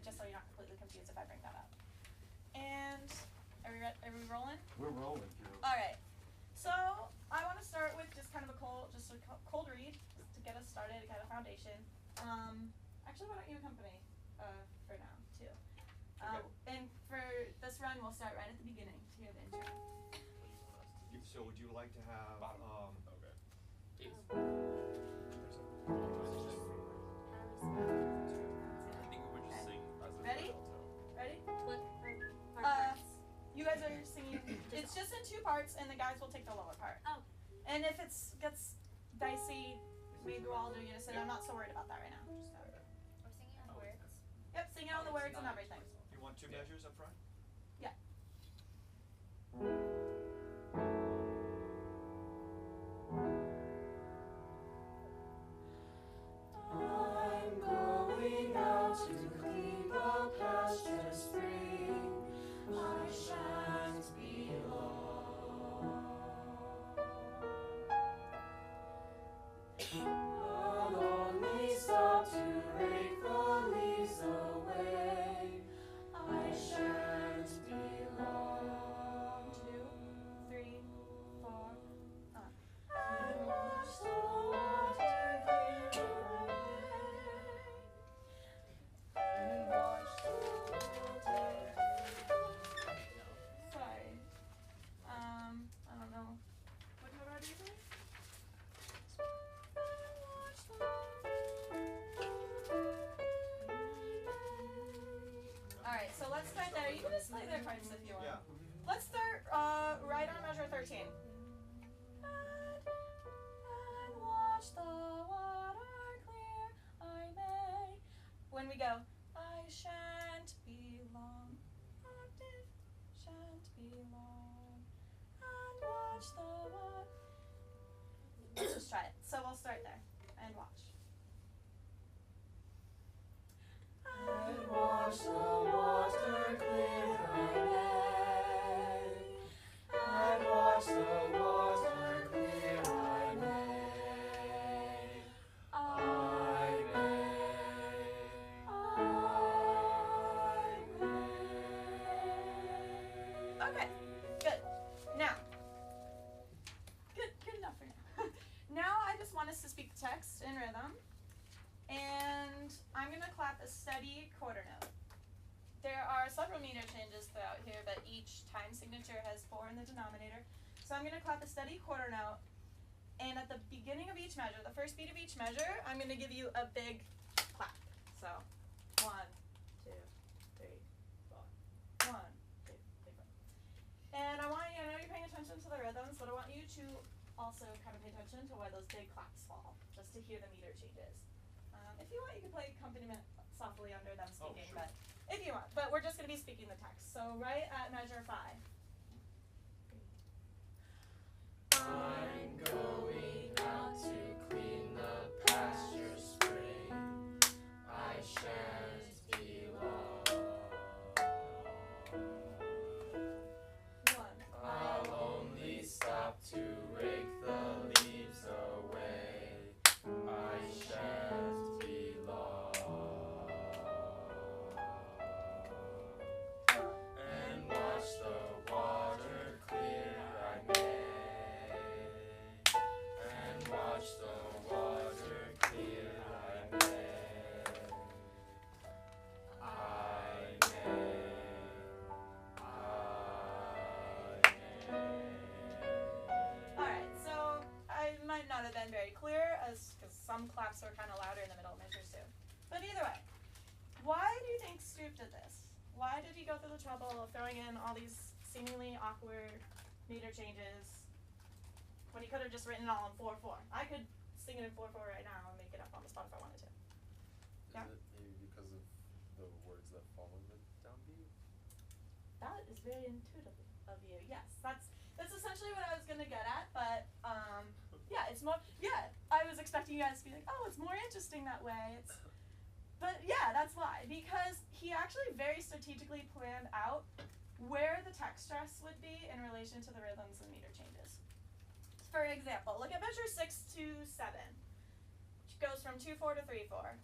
just so you're not completely confused if I bring that up. And are we rolling? We're rolling, Drew. All right. So I want to start with just kind of a cold read just to get us started, get a foundation. Actually, why don't you accompany for now too? Okay. And for this run, we'll start right at the beginning to hear the intro. So would you like to have Okay. Please. I think we would just sing as a Ready? alto. Ready? What You guys are singing. It's just in 2 parts, and the guys will take the lower part. Oh. And if it gets dicey, maybe we'll all do unison. I'm not so worried about that right now. Just We're singing on the words. Yep, sing out the words and everything. you want 2 measures up front? Yeah. I'm going out to clean the pasture spring. I shan't be long. I'll only stop to rake the leaves away. I shan't be long. 2, 3, 4. And watch the water clear away. And watch the water. Sorry. I don't know. What note are you doing? Alright, so let's start there. You can just play their parts if you want. Yeah. Let's start right on measure 13. And watch the water clear, I may. When we go, I shan't be long. Octave, shan't be long. And watch the water. Let's just try it. So we'll start there and watch. And watch the water clear, I may. And watch the water clear, I may. I may. Okay, good. Now, good enough for now. Now I just want us to speak the text in rhythm, and I'm gonna clap a steady quarter note. There are several meter changes throughout here, but each time signature has 4 in the denominator. So I'm gonna clap a steady quarter note, and at the beginning of each measure, the first beat of each measure, I'm gonna give you a big clap. So, 1, 2, 3, 4. 1, 2, 3, 4. And I want you, I know you're paying attention to the rhythms, but I want you to also kind of pay attention to where those big claps fall, just to hear the meter changes. If you want, you can play accompaniment softly under them speaking, sure. but if you want. But we're just going to be speaking the text. So right at measure 5. I'm going out to clean the pasture spring. I shan't be long. 1. I'll only stop to rake the leaves away. I shan't be long. And watch the water clear, I may. And watch the water clear, I may. I may. Alright, so I might not have been very clear, because some claps are kind of louder in the middle measures too. But either way, why do you think Stroop did this? Why did he go through the trouble of throwing in all these seemingly awkward meter changes when he could have just written it all in 4/4? I could sing it in 4/4 right now and make it up on the spot if I wanted to. Yeah. Is it maybe because of the words that follow the downbeat? That is very intuitive of you. Yes, that's essentially what I was gonna get at. But yeah, it's more. Yeah, I was expecting you guys to be like, oh, it's more interesting that way. But yeah, that's why. Because he actually very strategically planned out where the text stress would be in relation to the rhythms and meter changes. For example, look at measure 6 to 7, which goes from 2/4 to 3/4.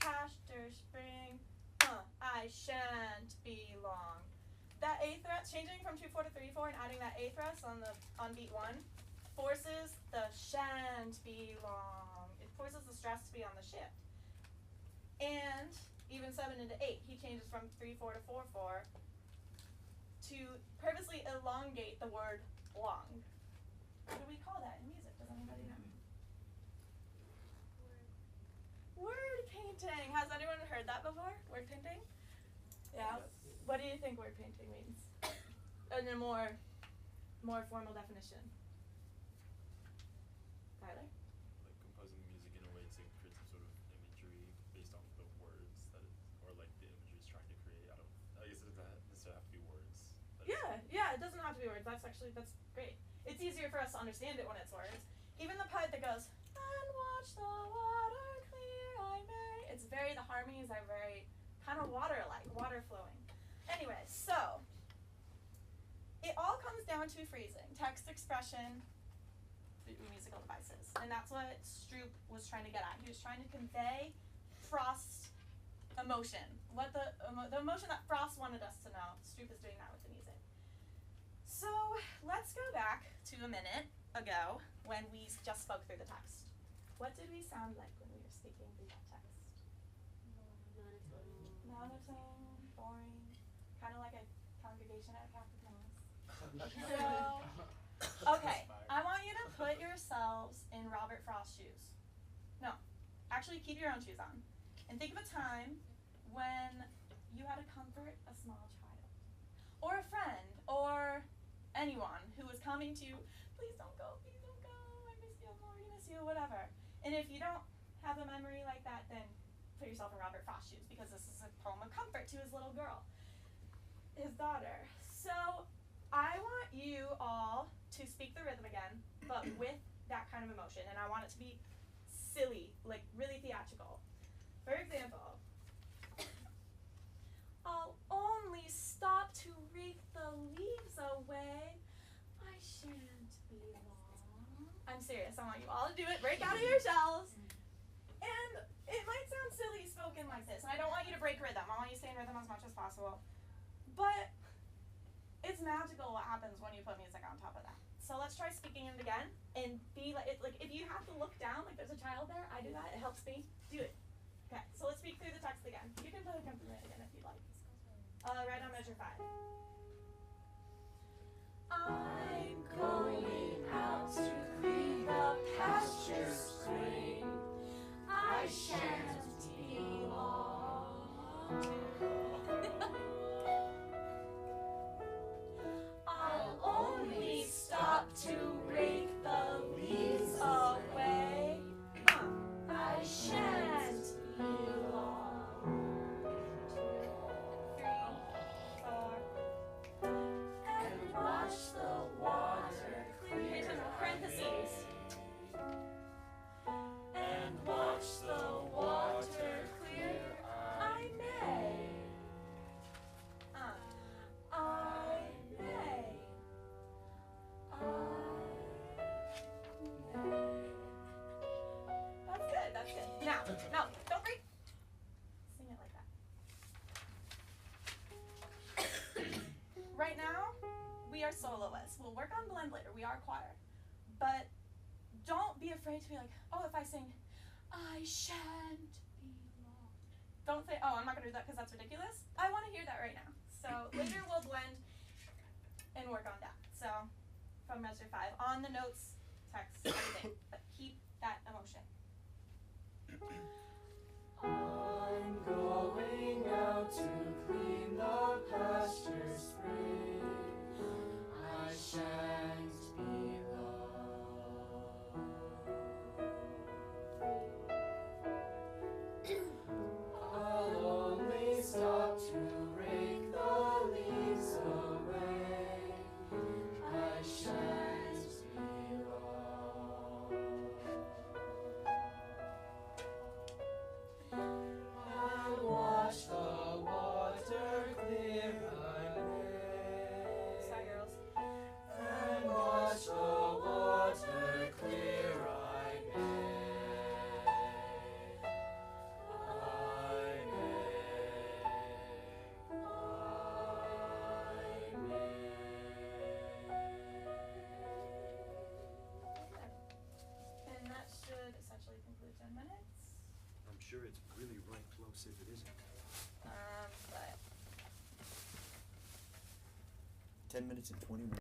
Pasture spring. I shan't be long. That A thrust, changing from 2/4 to 3/4 and adding that A thrust on beat 1 forces the shan't be long. It forces the stress to be on the shift. And even 7 into 8, he changes from 3/4 to 4/4 to purposely elongate the word long. What do we call that in music? Does anybody know? Word painting. Has anyone heard that before? Word painting? Yeah. What do you think word painting means? In a more formal definition. Tyler? Like composing music in a way to create some sort of imagery based on the words that or like the imagery it's trying to create. I guess it doesn't necessarily have to be words. Yeah, it doesn't have to be words. That's great. It's easier for us to understand it when it's words. Even the part that goes, and watch the water clear I may. It's the harmonies are very kind of water-like, water flowing. Anyway, so it all comes down to phrasing, text expression, musical devices. And that's what Stroop was trying to get at. He was trying to convey Frost's emotion. What the emotion that Frost wanted us to know. Stroop is doing that with the music. So let's go back to a minute ago when we just spoke through the text. What did we sound like when we were speaking through that text? Monotone, boring, kind of like a congregation at a Catholic mass. So, okay, I want you to put yourselves in Robert Frost's shoes. No, actually keep your own shoes on. And think of a time when you had to comfort a small child. Or a friend, or anyone who was coming to you, please don't go, I miss you, I'm already miss you, whatever. And if you don't have a memory like that, then put yourself in Robert Frost's shoes, because this is a poem of comfort to his little girl, his daughter. So I want you all to speak the rhythm again, but with that kind of emotion, and I want it to be silly, like really theatrical. For example, I'll only stop to rake the leaves away. I shan't be long. I'm serious, I want you all to do it. Break out of your shells. And it might sound silly spoken like this, and I don't want you to break rhythm. I want you to stay in rhythm as much as possible. But it's magical what happens when you put music on top of that. So let's try speaking it again and be like if you have to look down like there's a child there, I do that, it helps me. Do it. Okay, so let's speak through the text again. You can play the accompaniment again if you'd like. Right on measure 5. I'm going out to clean the pasture spring. I shan't be long. I'll only stop to rake the leaves away. I shan't be long. 3, 4. And watch the water clear. Parentheses. And watch the water clear. I may. I may. That's good. Now, don't break. Sing it like that. Right now, we are soloists. We'll work on blend later. We are choir. But don't be afraid to be like, oh, if I sing, I shan't be long. Don't say, oh, I'm not going to do that because that's ridiculous. I want to hear that right now. So later we'll blend and work on that. So from measure 5, on the notes, text, everything. But keep that emotion. I'm going out to clean the pasture spring. I shan't be long. I'll only stop to rake the leaves away. I shan't be long. roughly 10 minutes. I'm sure it's really right close if it isn't. But 10 minutes and 20 minutes.